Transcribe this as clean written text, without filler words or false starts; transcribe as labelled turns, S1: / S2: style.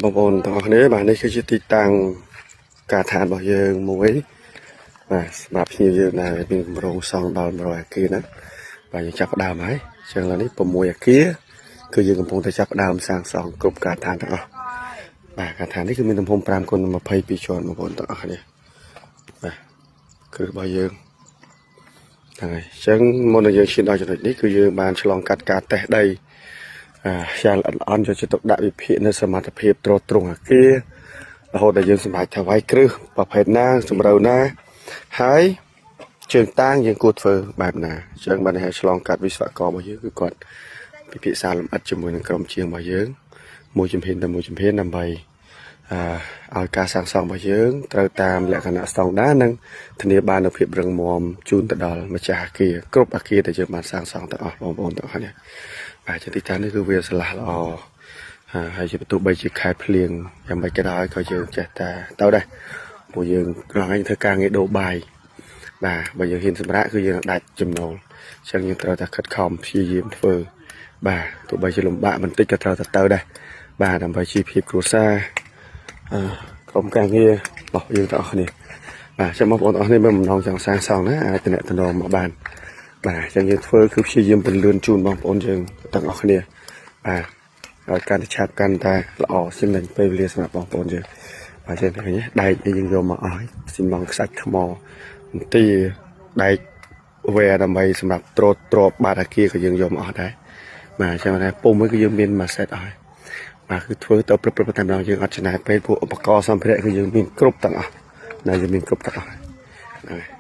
S1: បងប្អូនទាំងអស់គ្នាបាទនេះគឺជាទីតាំងការឋានរបស់យើងមួយបាទសម្រាប់ភ្ញៀវយើងដែលមានគម្រោងសង់ដល់100អគារណាបាទយើងចាប់ផ្ដើមហើយអញ្ចឹងឥឡូវនេះ6អគារគឺយើងកំពុងតែចាប់ផ្ដើមសាងសង់គ្រប់ការឋានទាំងអស់បាទការឋាននេះគឺមានទំហំ5x22ជាន់បងប្អូនទាំងអស់គ្នាបាទគ្រឹះរបស់យើងហ្នឹងហើយអញ្ចឹងមុននឹងយើងឈានដល់ចំណុចនេះគឺយើងបានឆ្លងកាត់ការតេស្តដីយ៉ាងល្អិតល្អន់យកចិត្តទុកដាក់វិភាគនៅសមត្ថភាពទ្រទ្រង់អគាររហូតដល់យើងសម្រេចថាវាយគ្រឹះប្រភេទណាជម្រៅណាហើយជើងតាំងយើងគួរធ្វើបែបណាអញ្ចឹងបានឲ្យឆ្លងកាត់វិស្វកររបស់យើងគឺគាត់ពិភាក្សាលម្អិតជាមួយនឹងក្រុមជាងរបស់យើងមួយជំហានទៅមួយជំហានដើម្បីឲ្យការសាងសង់របស់យើងត្រូវតាមលក្ខណៈស្តង់ដារនិងធានាបាននូវភាពរឹងមាំជូនទៅដល់ម្ចាស់អគារគ្រប់អគារដែលយើងបានសាងសង់ទាំងអស់បងប្អូនទាំងអស់គ្នាបាទជាទីតាំងនេះគឺវាឆ្លាស់ល្អហើយជាបន្ទុកបីជាខែភ្លៀងយ៉ាងម៉េចក៏ដោយក៏យើងចេះតែទៅដែរពួកយើងក្រោយធ្វើការងារដូរបាយបាទបើយើងហ៊ានសម្រាប់គឺយើងដាច់ចំណូលអញ្ចឹងយើងត្រូវតែខិតខំព្យាយាមធ្វើបាទទោះបីជាលំបាកបន្តិចក៏ត្រូវតែទៅដែរបាទដើម្បីជីវភាពគ្រួសារក្រុមការងាររបស់យើងទាំងអស់គ្នាបាទចាំបងប្អូនទាំងអស់គ្នាមានបំណងចង់សាងសង់ណាអាចតំណមកបានបាទអញ្ចឹងយើងធ្វើគឺព្យាយាមពន្លឿនជូនបងប្អូនយើងទាំងអស់គ្នាបាទឲ្យកាន់តែឆាប់កាន់តែល្អចំណេញពេលវេលាសម្រាប់បងប្អូនយើងបាទចឹងឃើញទេដែកយើងយកមកអស់ស៊ីម៉ងខ្សាច់ថ្មទីដែកវែដើម្បីសម្រាប់ទ្របាតអាគារក៏យើងយកមកអស់ដែរបាទអញ្ចឹងតែពុំមួយគឺយើងមានមួយសេតអស់បាទគឺធ្វើទៅព្រឹបតែម្ដងយើងអត់ចំណាយពេលពួកឧបករណ៍សម្ភារៈគឺយើងមានគ្រប់ទាំងអស់ដែលយើងមានគ្រប់ទាំងអស់ហ្នឹង